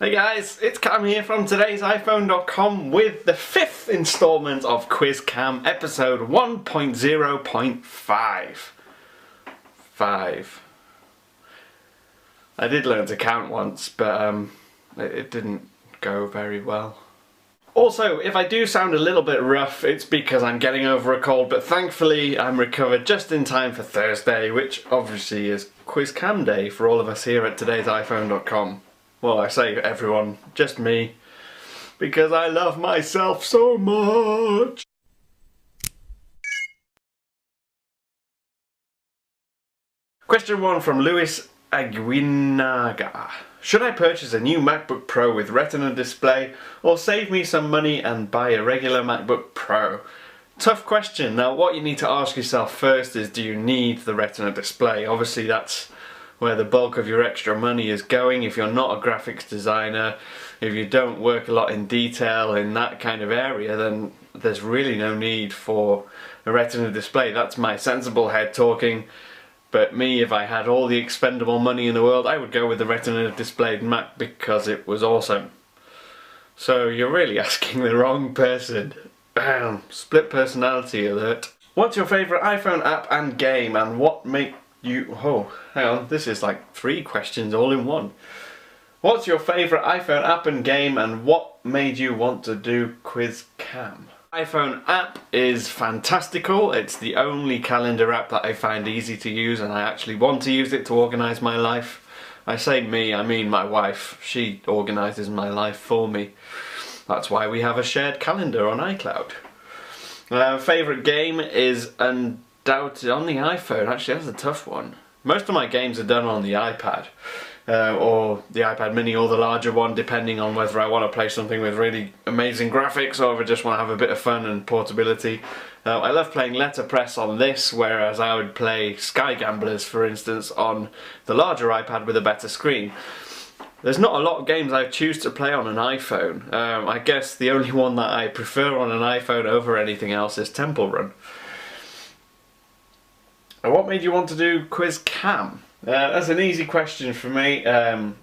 Hey guys, it's Cam here from today's iPhone.com with the 5th installment of Quiz Cam episode 1.0.5. 5. I did learn to count once, but it didn't go very well. Also, if I do sound a little bit rough, it's because I'm getting over a cold, but thankfully I'm recovered just in time for Thursday, which obviously is Quiz Cam day for all of us here at today's iPhone.com. Well, I say everyone, just me, because I love myself so much. Question 1 from Luis Aguinaga. Should I purchase a new MacBook Pro with Retina display or save me some money and buy a regular MacBook Pro? Tough question. Now what you need to ask yourself first is, do you need the Retina display? Obviously that's where the bulk of your extra money is going. If you're not a graphics designer, if you don't work a lot in detail in that kind of area, then there's really no need for a Retina display. That's my sensible head talking. But me, if I had all the expendable money in the world, I would go with the Retina displayed Mac because it was awesome. So you're really asking the wrong person. Bam! Split personality alert. What's your favourite iPhone app and game, and what make you... Oh, hang on, this is like 3 questions all in one. What's your favourite iPhone app and game, and what made you want to do Quiz Cam? iPhone app is fantastical. It's the only calendar app that I find easy to use, and I actually want to use it to organise my life. I say me, I mean my wife. She organises my life for me. That's why we have a shared calendar on iCloud. Favourite game is undoubted on the iPhone. Actually, that's a tough one. Most of my games are done on the iPad. Or the iPad mini, or the larger one, depending on whether I want to play something with really amazing graphics or if I just want to have a bit of fun and portability. I love playing letterpress on this, whereas I would play Sky Gamblers, for instance, on the larger iPad with a better screen. There's not a lot of games I choose to play on an iPhone. I guess the only one that I prefer on an iPhone over anything else is Temple Run. And what made you want to do Quiz Cam? That's an easy question for me. A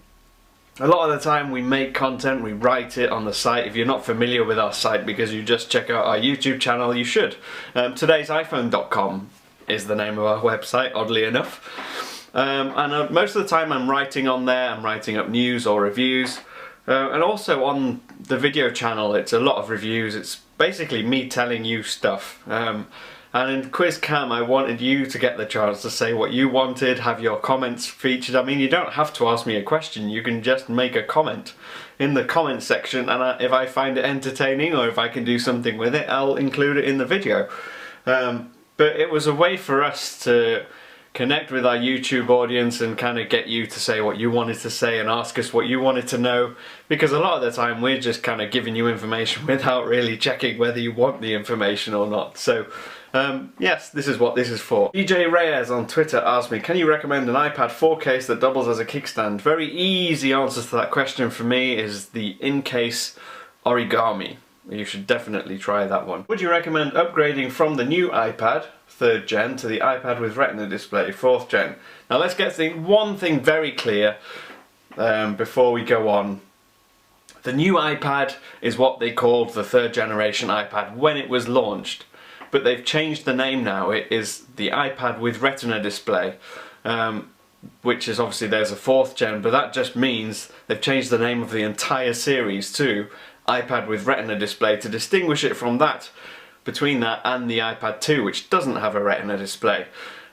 lot of the time we make content, we write it on the site. If you're not familiar with our site because you just check out our YouTube channel, you should. Today's iPhone.com is the name of our website, oddly enough. And most of the time I'm writing on there, I'm writing up news or reviews. And also on the video channel, it's a lot of reviews. It's basically me telling you stuff. And in Quiz Cam, I wanted you to get the chance to say what you wanted, have your comments featured. I mean, you don't have to ask me a question, you can just make a comment in the comment section, and if I find it entertaining or if I can do something with it, I'll include it in the video. But it was a way for us to connect with our YouTube audience and kind of get you to say what you wanted to say and ask us what you wanted to know, because a lot of the time we're just kind of giving you information without really checking whether you want the information or not. So yes, this is what this is for. DJ Reyes on Twitter asked me, can you recommend an iPad 4 case that doubles as a kickstand? Very easy answer to that question for me is the in-case origami. You should definitely try that one. Would you recommend upgrading from the new iPad 3rd gen to the iPad with Retina display 4th gen? Now let's get one thing very clear before we go on. The new iPad is what they called the 3rd generation iPad when it was launched. But they've changed the name now. It is the iPad with Retina display, which is obviously there's a 4th gen, but that just means they've changed the name of the entire series to iPad with Retina display to distinguish it from that, between that and the iPad 2, which doesn't have a Retina display.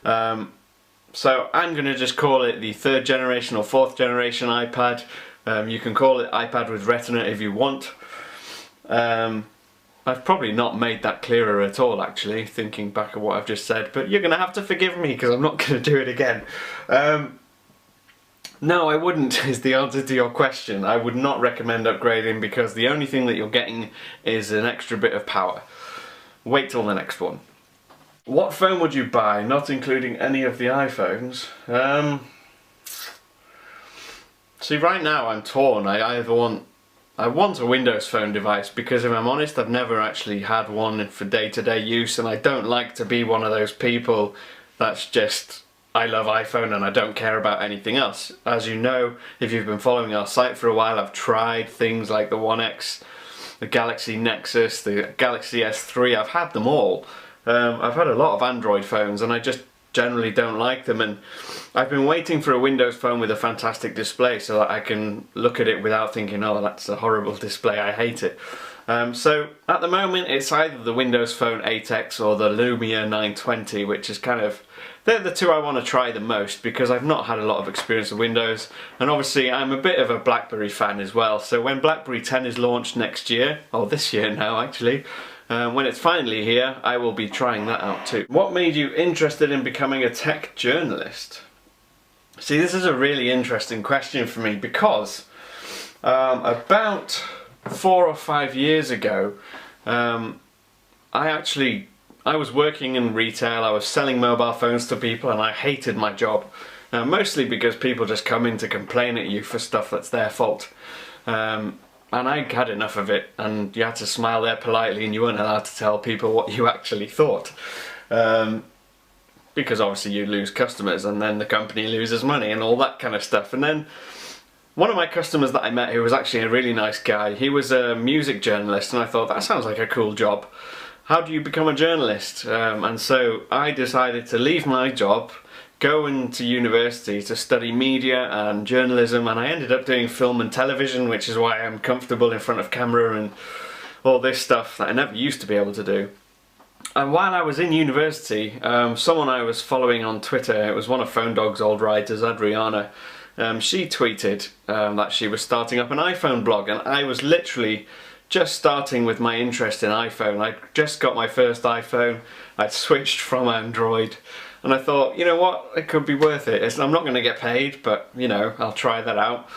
So I'm going to just call it the 3rd generation or 4th generation iPad. You can call it iPad with Retina if you want. I've probably not made that clearer at all, actually, thinking back at what I've just said, but you're going to have to forgive me because I'm not going to do it again. No, I wouldn't, is the answer to your question. I would not recommend upgrading because the only thing that you're getting is an extra bit of power. Wait till the next one. What phone would you buy, not including any of the iPhones? See, right now I'm torn. I want a Windows Phone device because, if I'm honest, I've never actually had one for day-to-day use, and I don't like to be one of those people that's just I love iPhone and I don't care about anything else. As you know, if you've been following our site for a while, I've tried things like the One X, the Galaxy Nexus, the Galaxy S3, I've had them all. I've had a lot of Android phones and I just generally don't like them, and I've been waiting for a Windows phone with a fantastic display so that I can look at it without thinking, oh, that's a horrible display, I hate it. So at the moment it's either the Windows Phone 8X or the Lumia 920, which is kind of, they're the two I want to try the most because I've not had a lot of experience with Windows, and obviously I'm a bit of a BlackBerry fan as well, so when BlackBerry 10 is launched next year, or this year now actually, when it's finally here, I will be trying that out too. What made you interested in becoming a tech journalist? See, this is a really interesting question for me because about 4 or 5 years ago, I was working in retail, I was selling mobile phones to people, and I hated my job. Mostly because people just come in to complain at you for stuff that's their fault. And I had enough of it, and you had to smile there politely and you weren't allowed to tell people what you actually thought. Because obviously you lose customers and then the company loses money and all that kind of stuff. And then one of my customers that I met, who was actually a really nice guy, he was a music journalist, and I thought, that sounds like a cool job. How do you become a journalist? And so I decided to leave my job, go into university to study media and journalism, and I ended up doing film and television, which is why I'm comfortable in front of camera and all this stuff that I never used to be able to do. And while I was in university, someone I was following on Twitter, it was one of Phone Dog's old writers, Adriana, she tweeted that she was starting up an iPhone blog, and I was literally just starting with my interest in iPhone. I just got my first iPhone, I'd switched from Android, and I thought, you know what, it could be worth it. I'm not going to get paid, but you know, I'll try that out.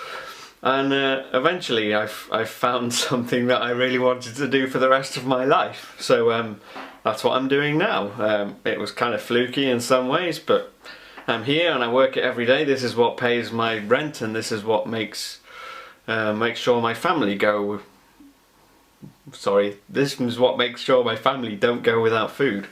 And eventually I found something that I really wanted to do for the rest of my life. So that's what I'm doing now. It was kind of fluky in some ways, but I'm here and I work it every day. This is what pays my rent, and this is what makes sure my family go... Sorry, this is what makes sure my family don't go without food.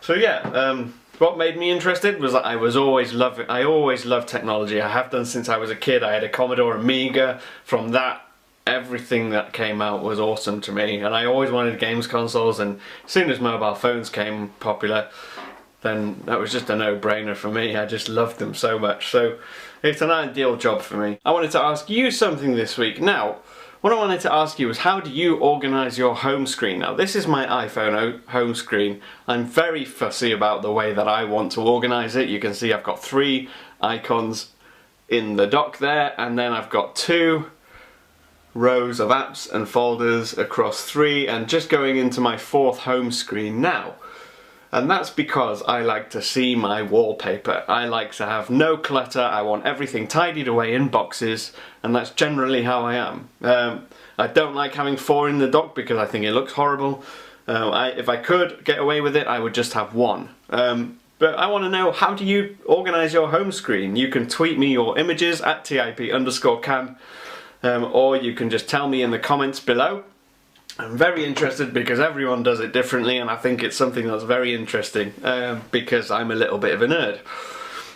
So yeah, what made me interested was that I always loved technology. I have done since I was a kid. I had a Commodore Amiga. From that, everything that came out was awesome to me, and I always wanted games consoles, and as soon as mobile phones came popular, then that was just a no-brainer for me. I just loved them so much, so it's an ideal job for me. I wanted to ask you something this week. Now, what I wanted to ask you is, how do you organise your home screen? Now, this is my iPhone home screen. I'm very fussy about the way that I want to organise it. You can see I've got 3 icons in the dock there, and then I've got 2 rows of apps and folders across 3, and just going into my 4th home screen now. And that's because I like to see my wallpaper. I like to have no clutter. I want everything tidied away in boxes, and that's generally how I am. I don't like having 4 in the dock because I think it looks horrible. If I could get away with it, I would just have 1. But I want to know, how do you organise your home screen? You can tweet me your images at @TIP_cam, or you can just tell me in the comments below. I'm very interested because everyone does it differently, and I think it's something that's very interesting because I'm a little bit of a nerd.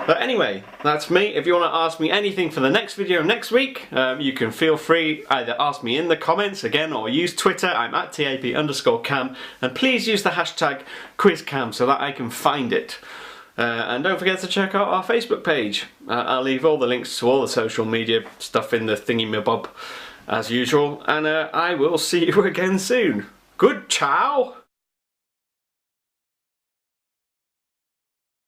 But anyway, that's me. If you want to ask me anything for the next video next week, you can feel free, either ask me in the comments again or use Twitter. I'm at @TIP_cam, and please use the hashtag #QuizCam so that I can find it. And don't forget to check out our Facebook page. I'll leave all the links to all the social media stuff in the thingy-mabob as usual, and I will see you again soon. Good ciao!